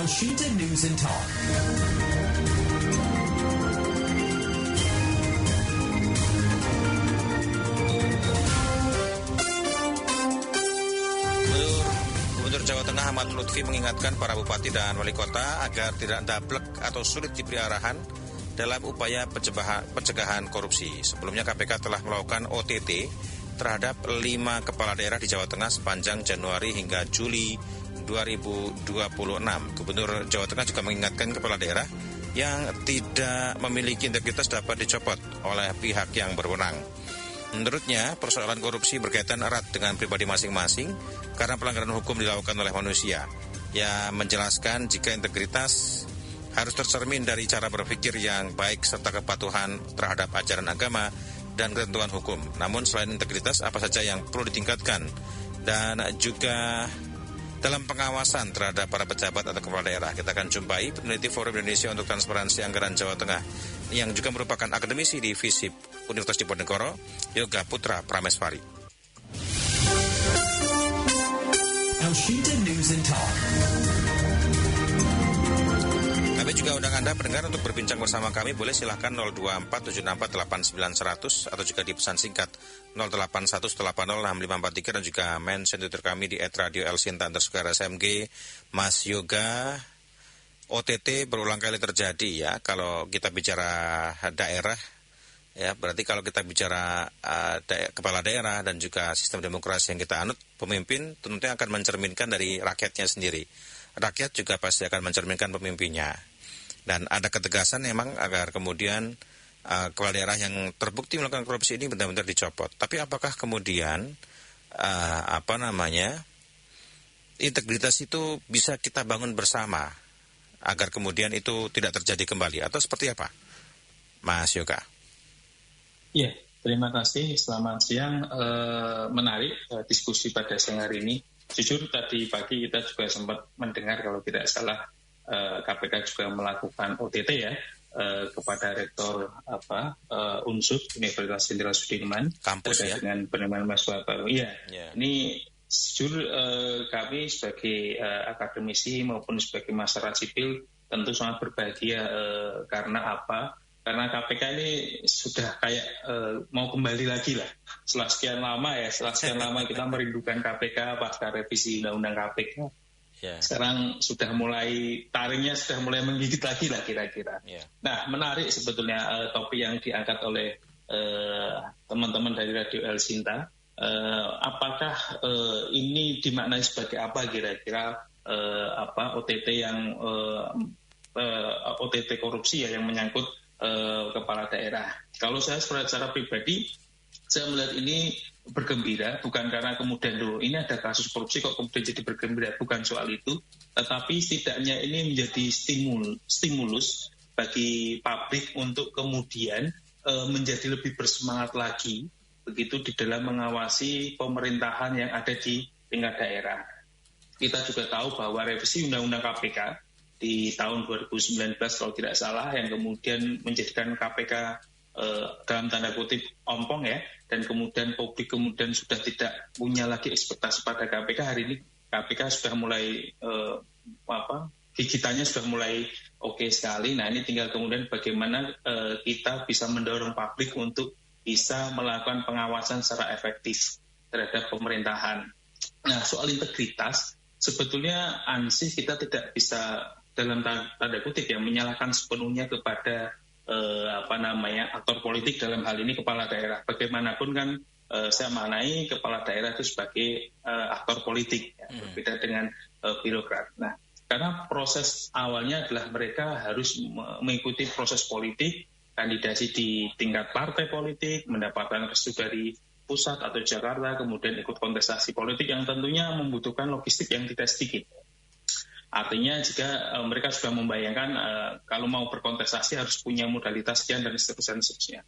Elshinta News and Talk. Gubernur Jawa Tengah Ahmad Lutfi mengingatkan para bupati dan wali kota agar tidak dablek atau sulit diberi arahan dalam upaya pencegahan korupsi. Sebelumnya KPK telah melakukan OTT terhadap 5 kepala daerah di Jawa Tengah sepanjang Januari hingga Juli 2026. Gubernur Jawa Tengah juga mengingatkan kepala daerah yang tidak memiliki integritas dapat dicopot oleh pihak yang berwenang. Menurutnya, persoalan korupsi berkaitan erat dengan pribadi masing-masing karena pelanggaran hukum dilakukan oleh manusia. Ia menjelaskan jika integritas harus tercermin dari cara berpikir yang baik serta kepatuhan terhadap ajaran agama dan ketentuan hukum. Namun selain integritas, apa saja yang perlu ditingkatkan dan juga dalam pengawasan terhadap para pejabat atau kepala daerah. Kita akan jumpai peneliti Forum Indonesia untuk Transparansi Anggaran Jawa Tengah yang juga merupakan akademisi di FISIP Universitas Diponegoro, Yoga Putra Prameswari. Elshinta News and Talk. Kami juga undang Anda pendengar untuk berbincang bersama kami. Boleh silahkan 02476489100 atau juga di pesan singkat 0811806543 dan juga mention Twitter kami di @radio_elshinta_smg. Mas Yoga, OTT berulang kali terjadi ya kalau kita bicara daerah ya, berarti kalau kita bicara kepala daerah dan juga sistem demokrasi yang kita anut, pemimpin tentunya akan mencerminkan dari rakyatnya sendiri. Rakyat juga pasti akan mencerminkan pemimpinnya. Dan ada ketegasan memang agar kemudian kepala daerah yang terbukti melakukan korupsi ini benar-benar dicopot. Tapi apakah kemudian integritas itu bisa kita bangun bersama agar kemudian itu tidak terjadi kembali atau seperti apa, Mas Yoga? Iya, terima kasih. Selamat siang. Menarik diskusi pada siang hari ini. Jujur tadi pagi kita juga sempat mendengar kalau tidak salah KPK juga melakukan OTT ya kepada rektor UNSUD Universitas Jenderal Sudirman kampus ya dengan penerimaan mahasiswa baru. Iya. Yeah. Ini jujur kami sebagai akademisi maupun sebagai masyarakat sipil tentu sangat berbahagia karena apa? Karena KPK ini sudah kayak mau kembali lagi lah. Setelah sekian lama kita merindukan KPK pasca revisi Undang-Undang KPK. Yeah. Sekarang taringnya sudah mulai menggigit lagi lah kira-kira. Yeah. Nah, menarik sebetulnya topik yang diangkat oleh teman-teman dari Radio Elshinta. Apakah ini dimaknai sebagai apa kira-kira OTT yang OTT korupsi ya yang menyangkut kepala daerah. Kalau saya secara pribadi, saya melihat ini bergembira, bukan karena kemudian ini ada kasus korupsi kok kemudian jadi bergembira, bukan soal itu, tetapi setidaknya ini menjadi stimulus bagi publik untuk kemudian menjadi lebih bersemangat lagi begitu di dalam mengawasi pemerintahan yang ada di tingkat daerah. Kita juga tahu bahwa revisi Undang-Undang KPK di tahun 2019 kalau tidak salah yang kemudian menjadikan KPK dalam tanda kutip ompong ya, dan kemudian publik kemudian sudah tidak punya lagi ekspektasi pada KPK. Hari ini KPK sudah mulai gigitannya sudah mulai oke sekali. Nah, ini tinggal kemudian bagaimana kita bisa mendorong publik untuk bisa melakukan pengawasan secara efektif terhadap pemerintahan. Nah, soal integritas sebetulnya ansih kita tidak bisa dalam tanda kutip ya menyalahkan sepenuhnya kepada aktor politik, dalam hal ini kepala daerah. Bagaimanapun kan saya maknai kepala daerah itu sebagai aktor politik ya, berbeda dengan birokrat. Nah, karena proses awalnya adalah mereka harus mengikuti proses politik, kandidasi di tingkat partai politik, mendapatkan restu dari pusat atau Jakarta, kemudian ikut kontestasi politik yang tentunya membutuhkan logistik yang tidak sedikit. Artinya jika mereka sudah membayangkan kalau mau berkontestasi harus punya modalitas sekian dan seterusnya.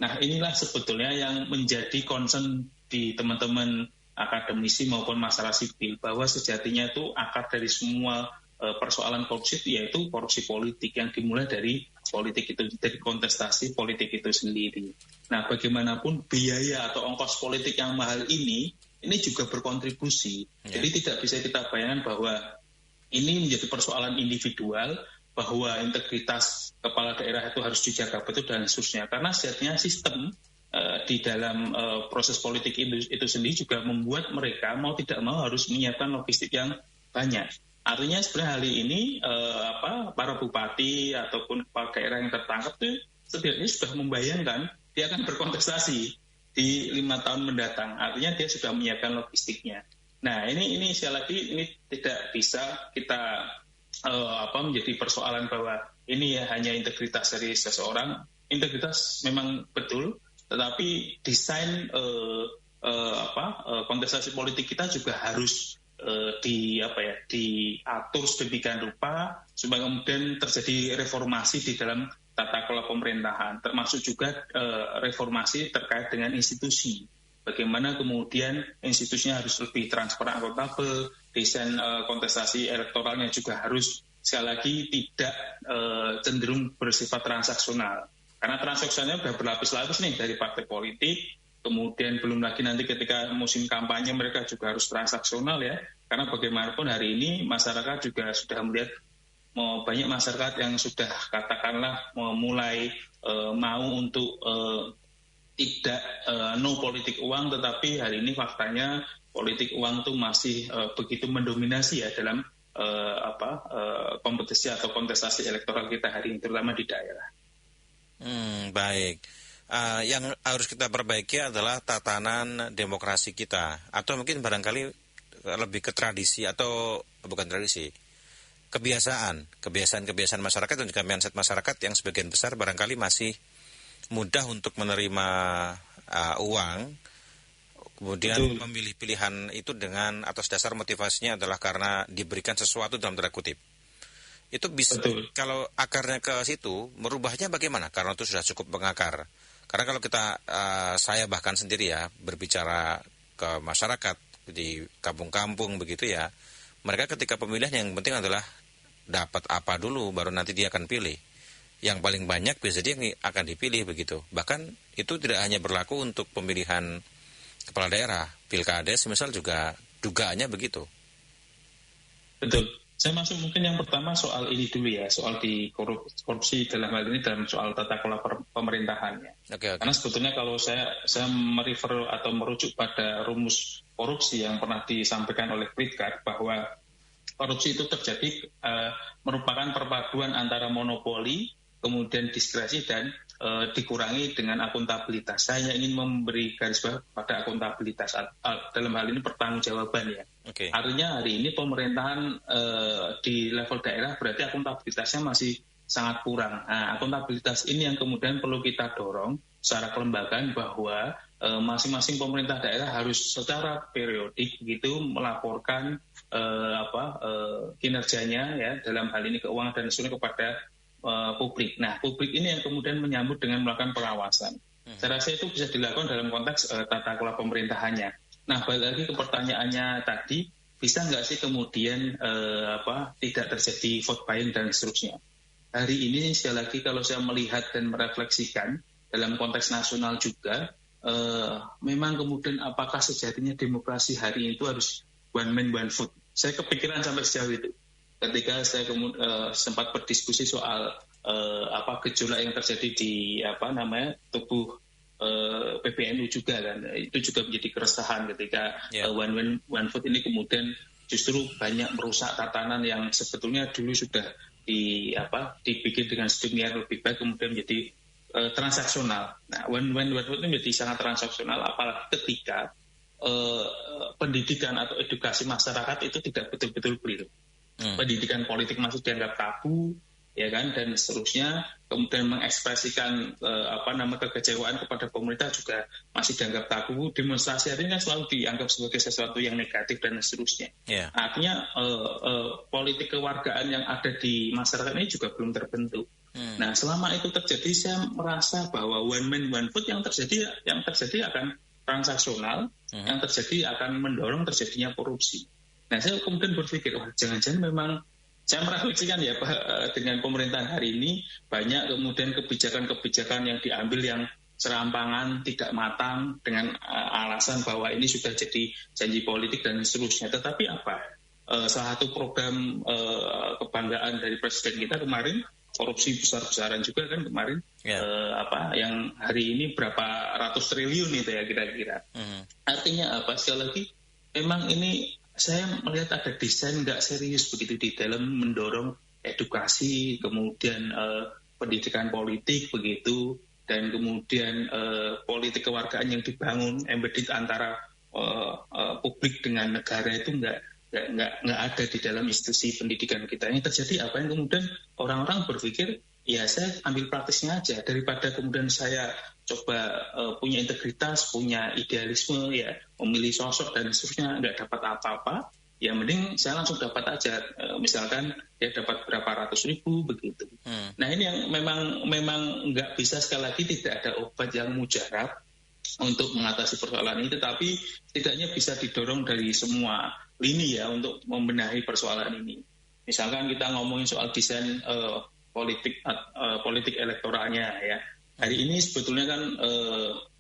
Nah, inilah sebetulnya yang menjadi concern di teman-teman akademisi maupun masyarakat sipil, bahwa sejatinya itu akar dari semua persoalan korupsi yaitu korupsi politik yang dimulai dari politik itu, dari kontestasi politik itu sendiri. Nah, bagaimanapun biaya atau ongkos politik yang mahal ini juga berkontribusi. Jadi tidak bisa kita bayangkan bahwa ini menjadi persoalan individual bahwa integritas kepala daerah itu harus dijaga betul dan seterusnya. Karena sejatinya sistem di dalam proses politik itu sendiri juga membuat mereka mau tidak mau harus menyiapkan logistik yang banyak. Artinya sebenarnya hari ini para bupati ataupun kepala daerah yang tertangkap itu setidaknya sudah membayangkan dia akan berkontestasi di 5 tahun mendatang. Artinya dia sudah menyiapkan logistiknya. Nah ini sekali lagi ini tidak bisa kita menjadi persoalan bahwa ini hanya integritas dari seseorang. Integritas memang betul, tetapi desain kontestasi politik kita juga harus diatur sedemikian rupa supaya kemudian terjadi reformasi di dalam tata kelola pemerintahan, termasuk juga reformasi terkait dengan institusi. Bagaimana kemudian institusinya harus lebih transparan, akuntabel, desain kontestasi elektoralnya juga harus sekali lagi tidak cenderung bersifat transaksional. Karena transaksionalnya sudah berlapis-lapis nih dari partai politik, kemudian belum lagi nanti ketika musim kampanye mereka juga harus transaksional ya. Karena bagaimanapun hari ini masyarakat juga sudah melihat banyak masyarakat yang sudah katakanlah mulai mau untuk tidak no politik uang, tetapi hari ini faktanya politik uang itu masih begitu mendominasi ya dalam kompetisi atau kontestasi elektoral kita hari ini, terutama di daerah. Baik. Yang harus kita perbaiki adalah tatanan demokrasi kita, atau mungkin barangkali lebih ke tradisi atau bukan tradisi, kebiasaan masyarakat dan juga mindset masyarakat yang sebagian besar barangkali masih mudah untuk menerima uang, kemudian memilih pilihan itu dengan atas dasar motivasinya adalah karena diberikan sesuatu dalam tanda kutip. Itu bisa, kalau akarnya ke situ, merubahnya bagaimana? Karena itu sudah cukup mengakar. Karena kalau saya bahkan sendiri ya, berbicara ke masyarakat di kampung-kampung begitu ya, mereka ketika pemilihan yang penting adalah dapat apa dulu, baru nanti dia akan pilih. Yang paling banyak biasanya yang akan dipilih begitu. Bahkan itu tidak hanya berlaku untuk pemilihan kepala daerah, pilkades misal juga dugaannya begitu. Betul. Saya masuk mungkin yang pertama soal ini dulu ya, soal di korupsi dalam hal ini dalam soal tata kelola pemerintahannya. Okay. Karena sebetulnya kalau saya merefer atau merujuk pada rumus korupsi yang pernah disampaikan oleh Pritkat bahwa korupsi itu terjadi merupakan perpaduan antara monopoli, kemudian diskresi dan dikurangi dengan akuntabilitas. Saya ingin memberi garis bawah pada akuntabilitas dalam hal ini pertanggungjawaban ya. Okay. Artinya hari ini pemerintahan di level daerah berarti akuntabilitasnya masih sangat kurang. Nah, akuntabilitas ini yang kemudian perlu kita dorong secara kelembagaan bahwa masing-masing pemerintah daerah harus secara periodik begitu melaporkan kinerjanya ya dalam hal ini keuangan dan sebagainya kepada publik. Nah, publik ini yang kemudian menyambut dengan melakukan pengawasan. Saya rasa itu bisa dilakukan dalam konteks tata kelola pemerintahannya. Nah, balik lagi ke pertanyaannya tadi, bisa nggak sih kemudian tidak terjadi vote buying dan seterusnya? Hari ini sekali lagi kalau saya melihat dan merefleksikan dalam konteks nasional juga, memang kemudian apakah sejatinya demokrasi hari ini itu harus one man one vote? Saya kepikiran sampai sejauh itu. Ketika saya sempat berdiskusi soal gejolak yang terjadi di tubuh PBNU juga kan, itu juga menjadi keresahan ketika one man one vote ini kemudian justru banyak merusak tatanan yang sebetulnya dulu sudah dibikin dengan sedemikian lebih baik kemudian menjadi transaksional. Nah, one man one vote ini menjadi sangat transaksional apalagi ketika pendidikan atau edukasi masyarakat itu tidak betul-betul clear. Pendidikan politik masih dianggap tabu, ya kan, dan seterusnya. Kemudian mengekspresikan kekecewaan kepada pemerintah juga masih dianggap tabu. Demonstrasi artinya selalu dianggap sebagai sesuatu yang negatif dan seterusnya. Yeah. Artinya politik kewargaan yang ada di masyarakat ini juga belum terbentuk. Nah, selama itu terjadi, saya merasa bahwa one man one vote yang terjadi akan transaksional, yang terjadi akan mendorong terjadinya korupsi. Nah, saya kemudian berpikir, jangan-jangan memang saya merefleksikan ya dengan pemerintahan hari ini banyak kemudian kebijakan-kebijakan yang diambil yang serampangan, tidak matang dengan alasan bahwa ini sudah jadi janji politik dan seterusnya. Tetapi salah satu program kebanggaan dari presiden kita kemarin, korupsi besar-besaran juga kan kemarin, yang hari ini berapa ratus triliun itu ya kira-kira. Artinya apa? Sekali lagi, memang ini saya melihat ada desain nggak serius begitu di dalam mendorong edukasi, kemudian pendidikan politik begitu, dan kemudian politik kewargaan yang dibangun embedded antara publik dengan negara itu nggak ada di dalam institusi pendidikan kita. Yang terjadi apa yang kemudian orang-orang berpikir, ya saya ambil praktisnya aja daripada kemudian saya coba punya integritas, punya idealisme, ya memilih sosok dan seterusnya nggak dapat apa-apa, ya mending saya langsung dapat aja, misalkan ya dapat berapa ratus ribu begitu. Nah ini yang memang nggak bisa, sekali lagi tidak ada obat yang mujarab untuk mengatasi persoalan ini, tetapi setidaknya bisa didorong dari semua lini ya untuk membenahi persoalan ini. Misalkan kita ngomongin soal desain politik elektoralnya ya. Hari ini sebetulnya kan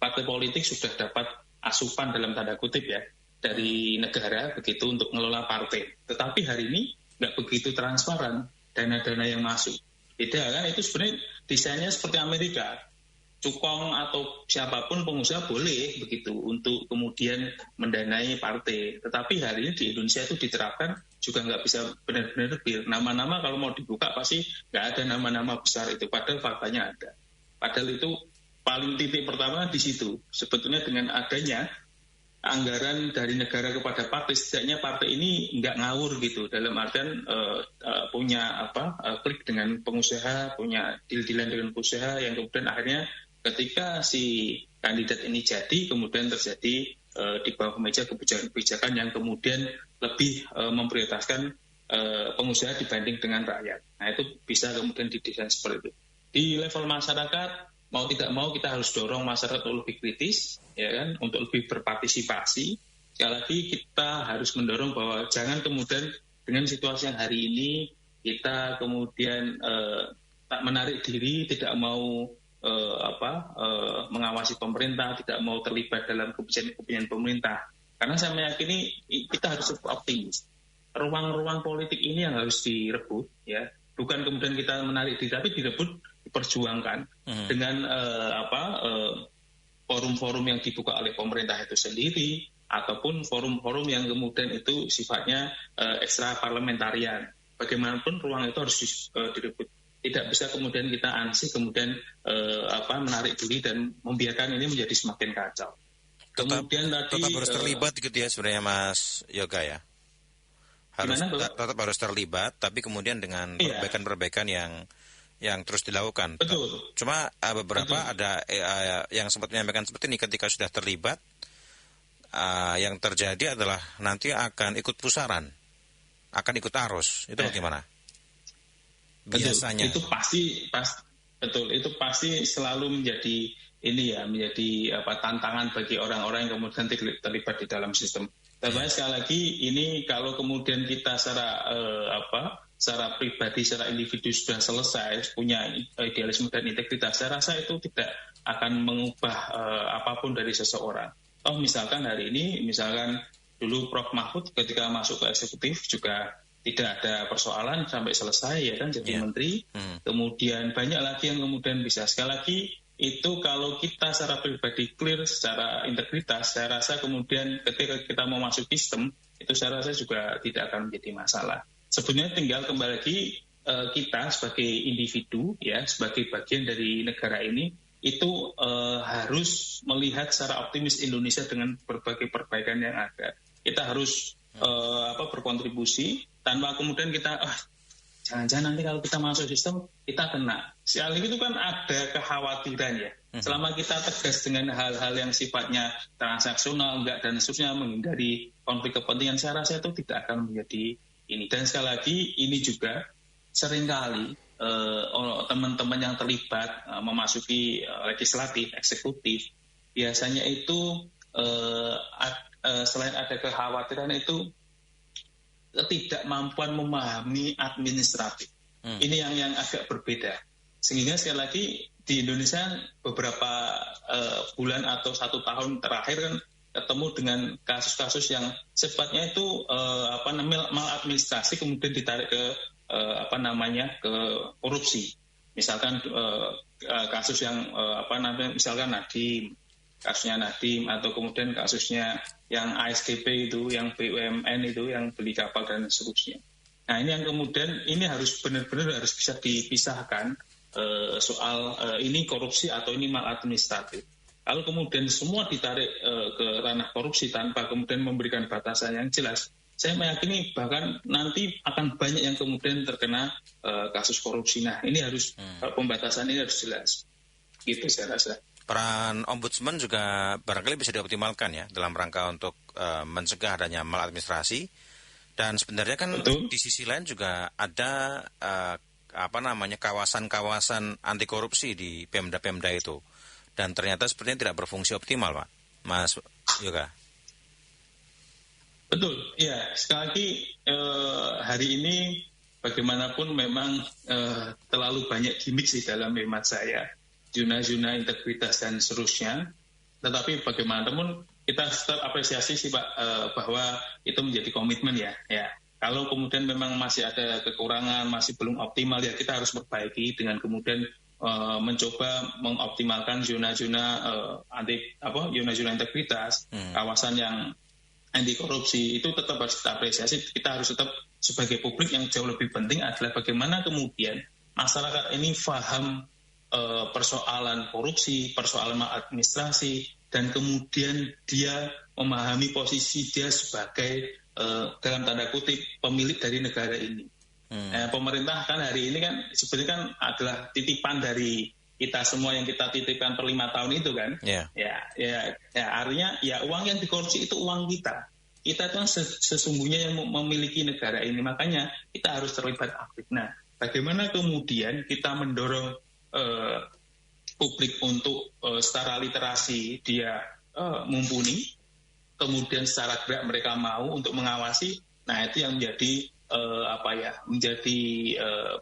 partai politik sudah dapat asupan dalam tanda kutip ya dari negara begitu untuk mengelola partai. Tetapi hari ini nggak begitu transparan dana-dana yang masuk. Tidak kan, itu sebenarnya desainnya seperti Amerika. Cukong atau siapapun pengusaha boleh begitu untuk kemudian mendanai partai. Tetapi hari ini di Indonesia itu diterapkan juga nggak bisa benar-benar real. Nama-nama kalau mau dibuka pasti nggak ada nama-nama besar itu. Padahal faktanya ada. Padahal itu paling titik pertama di situ. Sebetulnya dengan adanya anggaran dari negara kepada partai, setidaknya partai ini nggak ngawur gitu. Dalam artian punya klik dengan pengusaha, punya deal-dealan dengan pengusaha yang kemudian akhirnya ketika si kandidat ini jadi, kemudian terjadi di bawah meja kebijakan-kebijakan yang kemudian lebih memprioritaskan pengusaha dibanding dengan rakyat. Nah itu bisa kemudian didesain seperti itu. Di level masyarakat, mau tidak mau kita harus dorong masyarakat untuk lebih kritis, ya kan, untuk lebih berpartisipasi. Sekali lagi kita harus mendorong bahwa jangan kemudian dengan situasi yang hari ini kita kemudian tak menarik diri, tidak mau mengawasi pemerintah, tidak mau terlibat dalam kebijakan pemerintah. Karena saya meyakini kita harus optimis. Ruang-ruang politik ini yang harus direbut, ya, bukan kemudian kita menarik diri, tapi direbut, diperjuangkan dengan forum-forum yang dibuka oleh pemerintah itu sendiri, ataupun forum-forum yang kemudian itu sifatnya ekstra parlementarian. Bagaimanapun ruang itu harus direbut. Tidak bisa kemudian kita ansih, kemudian menarik diri dan membiarkan ini menjadi semakin kacau. Kemudian tetap harus terlibat gitu ya sebenarnya Mas Yoga ya. Tetap harus terlibat, tapi kemudian dengan perbaikan-perbaikan yang terus dilakukan. Betul. Cuma beberapa ada yang sempat menyampaikan seperti ini, ketika sudah terlibat, yang terjadi adalah nanti akan ikut pusaran, akan ikut arus. Itu bagaimana? Biasanya itu pasti selalu menjadi tantangan bagi orang-orang yang kemudian terlibat di dalam sistem. Tapi sekali lagi ini kalau kemudian kita secara pribadi, secara individu sudah selesai punya idealisme dan integritas, saya rasa itu tidak akan mengubah apapun dari seseorang. Misalkan hari ini, dulu Prof Mahfud ketika masuk ke eksekutif juga tidak ada persoalan sampai selesai ya kan jadi menteri. Kemudian banyak lagi yang kemudian bisa. Sekali lagi itu kalau kita secara pribadi clear secara integritas, saya rasa kemudian ketika kita mau masuk sistem itu saya rasa juga tidak akan menjadi masalah. Sebenarnya tinggal kembali lagi kita sebagai individu ya, sebagai bagian dari negara ini itu harus melihat secara optimis Indonesia dengan berbagai perbaikan yang ada. Kita harus berkontribusi tanpa kemudian kita jangan-jangan nanti kalau kita masuk sistem kita kena. Sekali itu kan ada kekhawatiran ya. Selama kita tegas dengan hal-hal yang sifatnya transaksional enggak dan seterusnya, menghindari konflik kepentingan, saya rasa itu tidak akan menjadi ini. Dan sekali lagi ini juga seringkali teman-teman yang terlibat memasuki legislatif, eksekutif, biasanya itu selain ada kekhawatiran itu ketidakmampuan memahami administratif. Ini yang agak berbeda. Sehingga sekali lagi di Indonesia beberapa bulan atau 1 tahun terakhir kan ketemu dengan kasus-kasus yang sifatnya itu maladministrasi kemudian ditarik ke ke korupsi. Misalkan kasus yang misalkan kasusnya Nadiem atau kemudian kasusnya yang ASDP itu, yang BUMN itu, yang beli kapal dan seterusnya. Nah ini yang kemudian ini harus benar-benar harus bisa dipisahkan soal ini korupsi atau ini maladministratif. Kalau kemudian semua ditarik ke ranah korupsi tanpa kemudian memberikan batasan yang jelas, saya meyakini bahkan nanti akan banyak yang kemudian terkena kasus korupsi. Nah ini harus pembatasan ini harus jelas. Gitu saya rasa. Peran ombudsman juga barangkali bisa dioptimalkan ya dalam rangka untuk mencegah adanya maladministrasi. Dan sebenarnya kan Betul. Di sisi lain juga ada kawasan-kawasan anti korupsi di Pemda-Pemda itu. Dan ternyata sepertinya tidak berfungsi optimal, Pak. Mas Yoga. Betul, ya. Sekali lagi hari ini bagaimanapun memang terlalu banyak gimmick di dalam hemat saya. Zona-zona integritas dan seterusnya. Tetapi bagaimanapun kita tetap apresiasi sih Pak bahwa itu menjadi komitmen ya. Kalau kemudian memang masih ada kekurangan, masih belum optimal ya kita harus perbaiki dengan kemudian mencoba mengoptimalkan zona-zona zona-zona integritas, kawasan yang anti korupsi itu tetap harus kita apresiasi. Kita harus tetap sebagai publik yang jauh lebih penting adalah bagaimana kemudian masyarakat ini paham persoalan korupsi, persoalan maladministrasi, dan kemudian dia memahami posisi dia sebagai dalam tanda kutip pemilik dari negara ini. Pemerintah kan hari ini kan sebenarnya kan adalah titipan dari kita semua yang kita titipkan per 5 tahun itu kan. Artinya ya uang yang dikorupsi itu uang kita. Kita itu sesungguhnya yang memiliki negara ini, makanya kita harus terlibat aktif. Nah, bagaimana kemudian kita mendorong publik untuk secara literasi dia mumpuni, kemudian secara gerak mereka mau untuk mengawasi. Nah itu yang menjadi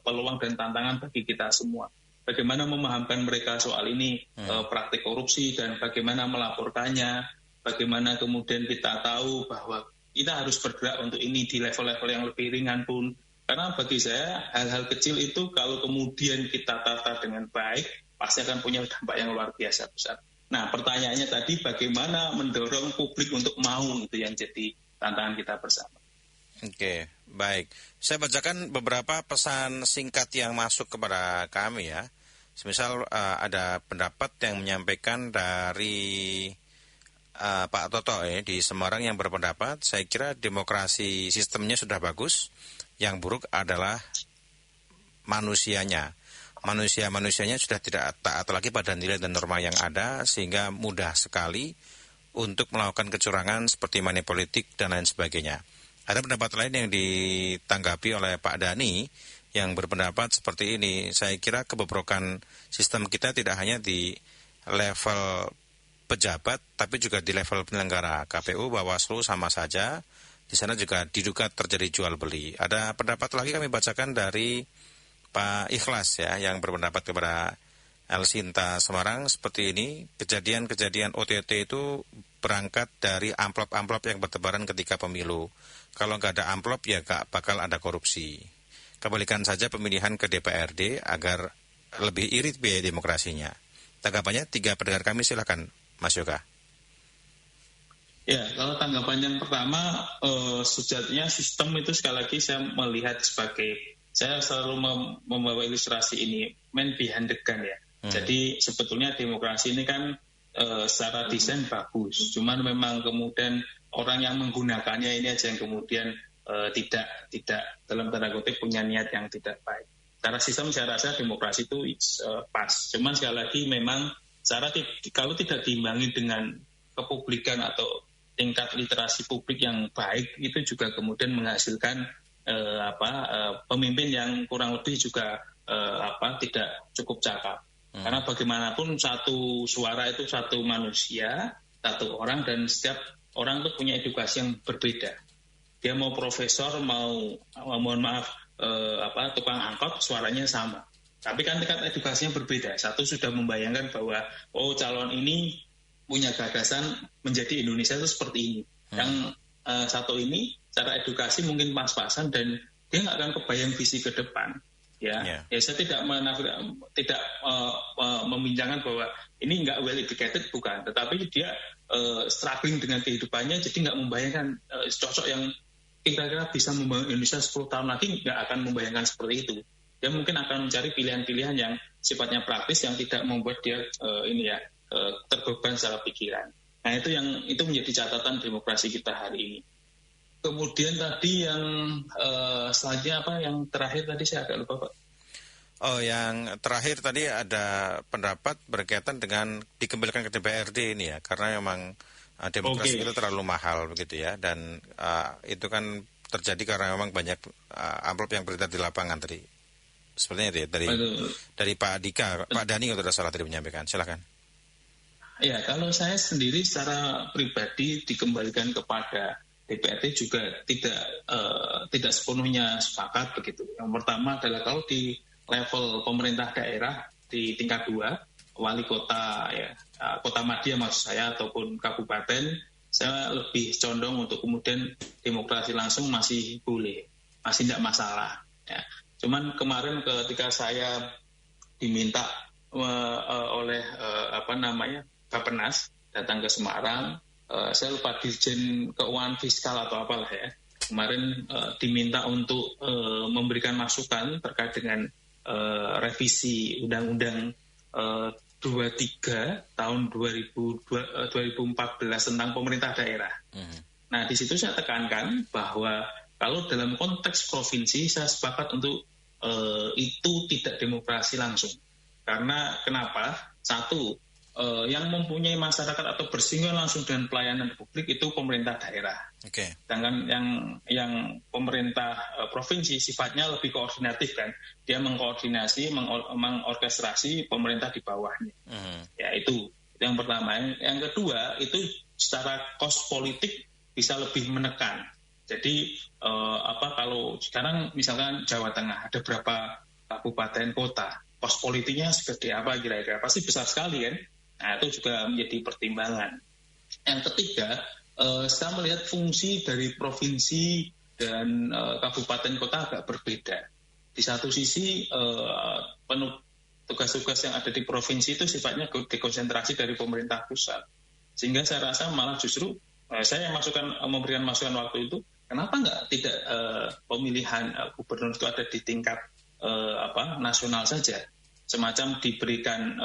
peluang dan tantangan bagi kita semua. Bagaimana memahamkan mereka soal ini praktik korupsi dan bagaimana melaporkannya, bagaimana kemudian kita tahu bahwa kita harus bergerak untuk ini di level-level yang lebih ringan pun. Karena bagi saya hal-hal kecil itu kalau kemudian kita tata dengan baik pasti akan punya dampak yang luar biasa besar. Nah pertanyaannya tadi bagaimana mendorong publik untuk mau, itu yang jadi tantangan kita bersama. Oke, baik. Saya bacakan beberapa pesan singkat yang masuk kepada kami ya. Semisal ada pendapat yang menyampaikan dari Pak Toto di Semarang yang berpendapat, saya kira demokrasi sistemnya sudah bagus. Yang buruk adalah manusianya. Manusianya sudah tidak taat lagi pada nilai dan norma yang ada, sehingga mudah sekali untuk melakukan kecurangan seperti money politik dan lain sebagainya. Ada pendapat lain yang ditanggapi oleh Pak Dhani yang berpendapat seperti ini. Saya kira kebobrokan sistem kita tidak hanya di level pejabat, tapi juga di level penyelenggara. KPU, Bawaslu sama saja. Di sana juga diduga terjadi jual beli. Ada pendapat lagi kami bacakan dari Pak Ikhlas ya, yang berpendapat kepada El Sinta Semarang seperti ini. Kejadian-kejadian OTT itu berangkat dari amplop-amplop yang bertebaran ketika pemilu. Kalau nggak ada amplop ya nggak bakal ada korupsi. Kembalikan saja pemilihan ke DPRD agar lebih irit biaya demokrasinya. Tanggapannya 3 pendengar kami, silakan Mas Yoga. Ya, kalau tanggapan yang pertama, sejatinya sistem itu sekali lagi saya melihat sebagai, saya selalu membawa ilustrasi ini, man behind the gun ya. Jadi sebetulnya demokrasi ini kan secara desain bagus, cuman memang kemudian orang yang menggunakannya ini aja yang kemudian tidak dalam tanda kutip punya niat yang tidak baik. Secara sistem saya rasa demokrasi itu pas, cuman sekali lagi memang kalau tidak diimbangi dengan kepublikan atau tingkat literasi publik yang baik, itu juga kemudian menghasilkan pemimpin yang kurang lebih juga tidak cukup cakap. Karena bagaimanapun satu suara itu satu manusia, satu orang, dan setiap orang itu punya edukasi yang berbeda. Dia mau profesor, tukang angkot, suaranya sama. Tapi kan tingkat edukasinya berbeda. Satu sudah membayangkan bahwa calon ini punya gagasan menjadi Indonesia itu seperti ini. Yang satu ini secara edukasi mungkin pas-pasan dan dia nggak akan kebayang visi ke depan. Ya, saya tidak membincangkan bahwa ini nggak well educated, bukan, tetapi dia struggling dengan kehidupannya, jadi nggak membayangkan sosok yang kira-kira bisa membangun Indonesia 10 tahun lagi, nggak akan membayangkan seperti itu. Dia mungkin akan mencari pilihan-pilihan yang sifatnya praktis yang tidak membuat dia terbeban secara pikiran. Nah, itu menjadi catatan demokrasi kita hari ini. Kemudian tadi yang selanjutnya apa? Yang terakhir tadi saya agak lupa, Pak. Oh, yang terakhir tadi ada pendapat berkaitan dengan dikembalikan ke DPRD ini ya, karena memang demokrasi itu terlalu mahal begitu ya, dan itu kan terjadi karena memang banyak amplop yang beredar di lapangan tadi. Sepertinya itu ya, dari Pak Dika, Pak Dhani kalau tidak salah tadi menyampaikan. Silakan. Ya, kalau saya sendiri secara pribadi dikembalikan kepada DPRD juga tidak sepenuhnya sepakat begitu. Yang pertama adalah kalau di level pemerintah daerah di tingkat 2, wali kota ya, kota madya maksud saya ataupun kabupaten, saya lebih condong untuk kemudian demokrasi langsung masih boleh, masih tidak masalah. Ya. Cuman kemarin ketika saya diminta oleh Bappenas datang ke Semarang, saya lupa Dirjen Keuangan Fiskal atau apalah ya, kemarin diminta untuk memberikan masukan terkait dengan revisi Undang-Undang 23 tahun 2014 tentang pemerintah daerah. Nah, di situ saya tekankan bahwa kalau dalam konteks provinsi saya sepakat untuk itu tidak demokrasi langsung. Karena kenapa? Satu, yang mempunyai masyarakat atau bersinggungan langsung dengan pelayanan publik itu pemerintah daerah. Sedangkan yang pemerintah provinsi sifatnya lebih koordinatif kan, dia mengkoordinasi, mengorkestrasi pemerintah di bawahnya. Ya itu yang pertama. Yang kedua itu secara kos politik bisa lebih menekan. Jadi kalau sekarang misalkan Jawa Tengah ada berapa kabupaten kota, kos politiknya seperti apa kira-kira, pasti besar sekali kan. Nah, itu juga menjadi pertimbangan. Yang ketiga, saya melihat fungsi dari provinsi dan kabupaten kota agak berbeda. Di satu sisi, tugas-tugas yang ada di provinsi itu sifatnya dekonsentrasi dari pemerintah pusat. Sehingga saya rasa malah justru saya memberikan masukan waktu itu, kenapa tidak pemilihan gubernur itu ada di tingkat nasional saja? Semacam diberikan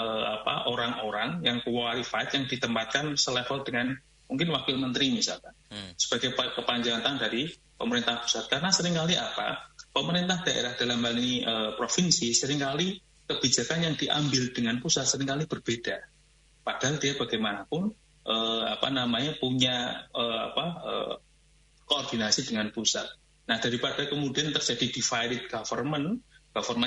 orang-orang yang qualified yang ditempatkan selevel dengan mungkin wakil menteri misalkan sebagai kepanjangan tangan dari pemerintah pusat. Karena seringkali pemerintah daerah dalam hal ini provinsi seringkali kebijakan yang diambil dengan pusat seringkali berbeda. Padahal dia bagaimanapun punya koordinasi dengan pusat. Nah, daripada kemudian terjadi divided government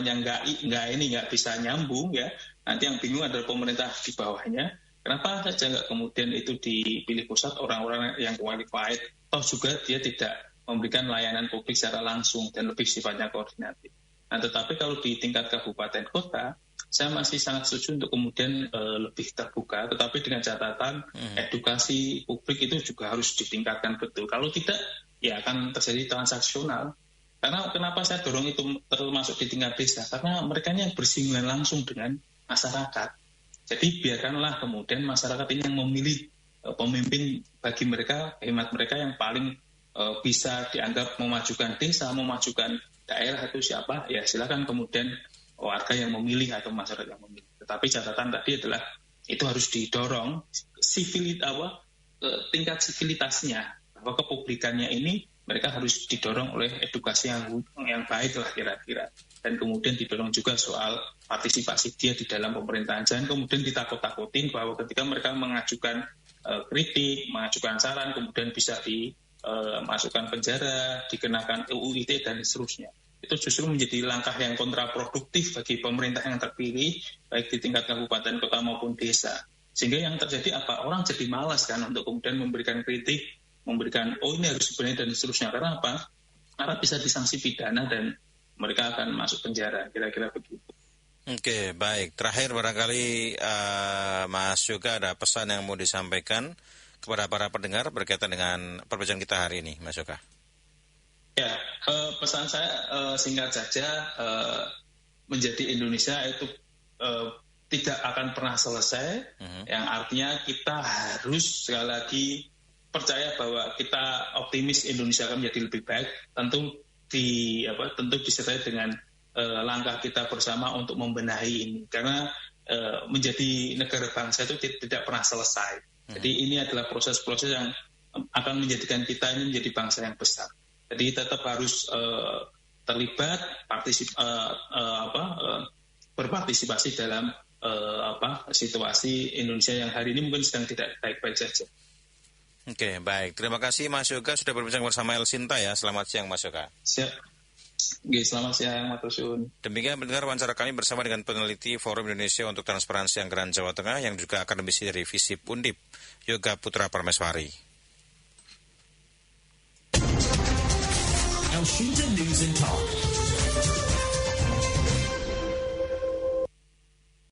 yang nggak bisa nyambung ya, nanti yang bingung adalah pemerintah di bawahnya. Kenapa saja nggak kemudian itu dipilih pusat orang-orang yang qualified, toh juga dia tidak memberikan layanan publik secara langsung dan lebih sifatnya koordinatif. Nah, tetapi kalau di tingkat kabupaten kota, saya masih sangat setuju untuk kemudian lebih terbuka, tetapi dengan catatan edukasi publik itu juga harus ditingkatkan betul. Kalau tidak, ya akan terjadi transaksional. Karena kenapa saya dorong itu termasuk di tingkat desa? Karena mereka yang bersinggungan langsung dengan masyarakat. Jadi biarkanlah kemudian masyarakat ini yang memilih pemimpin bagi mereka, hemat mereka yang paling bisa dianggap memajukan desa, memajukan daerah itu siapa? Ya silakan kemudian warga yang memilih atau masyarakat yang memilih. Tetapi catatan tadi adalah itu harus didorong tingkat sivilitasnya, bahwa kepublikannya ini mereka harus didorong oleh edukasi yang baik lah kira-kira. Dan kemudian didorong juga soal partisipasi dia di dalam pemerintahan. Jangan kemudian ditakut-takutin bahwa ketika mereka mengajukan kritik, mengajukan saran, kemudian bisa dimasukkan penjara, dikenakan UU ITE dan seterusnya. Itu justru menjadi langkah yang kontraproduktif bagi pemerintah yang terpilih, baik di tingkat kabupaten, kota maupun desa. Sehingga yang terjadi orang jadi malas kan untuk kemudian memberikan kritik, memberikan ini harus sebenarnya dan seterusnya. Karena karena bisa disanksi pidana dan mereka akan masuk penjara, kira-kira begitu. Oke, baik. Terakhir barangkali Mas Yoga ada pesan yang mau disampaikan kepada para pendengar berkaitan dengan perbincangan kita hari ini, Mas Yoga. Ya, pesan saya singkat saja, menjadi Indonesia itu tidak akan pernah selesai, yang artinya kita harus sekali lagi percaya bahwa kita optimis Indonesia akan menjadi lebih baik, tentu disertai dengan langkah kita bersama untuk membenahi ini, karena menjadi negara bangsa itu tidak pernah selesai. Jadi ini adalah proses-proses yang akan menjadikan kita ini menjadi bangsa yang besar. Jadi tetap harus terlibat, berpartisipasi dalam situasi Indonesia yang hari ini mungkin sedang tidak baik-baik saja. Oke, baik. Terima kasih Mas Yoga sudah berbincang bersama El Sinta ya. Selamat siang Mas Yoga. Siap. Oke, selamat siang, matur suwun. Demikian pendengar wawancara kami bersama dengan peneliti Forum Indonesia untuk Transparansi Anggaran Jawa Tengah yang juga akademisi dari FISIP Undip, Yoga Putra Parmeswari. Elshinta News and Talk.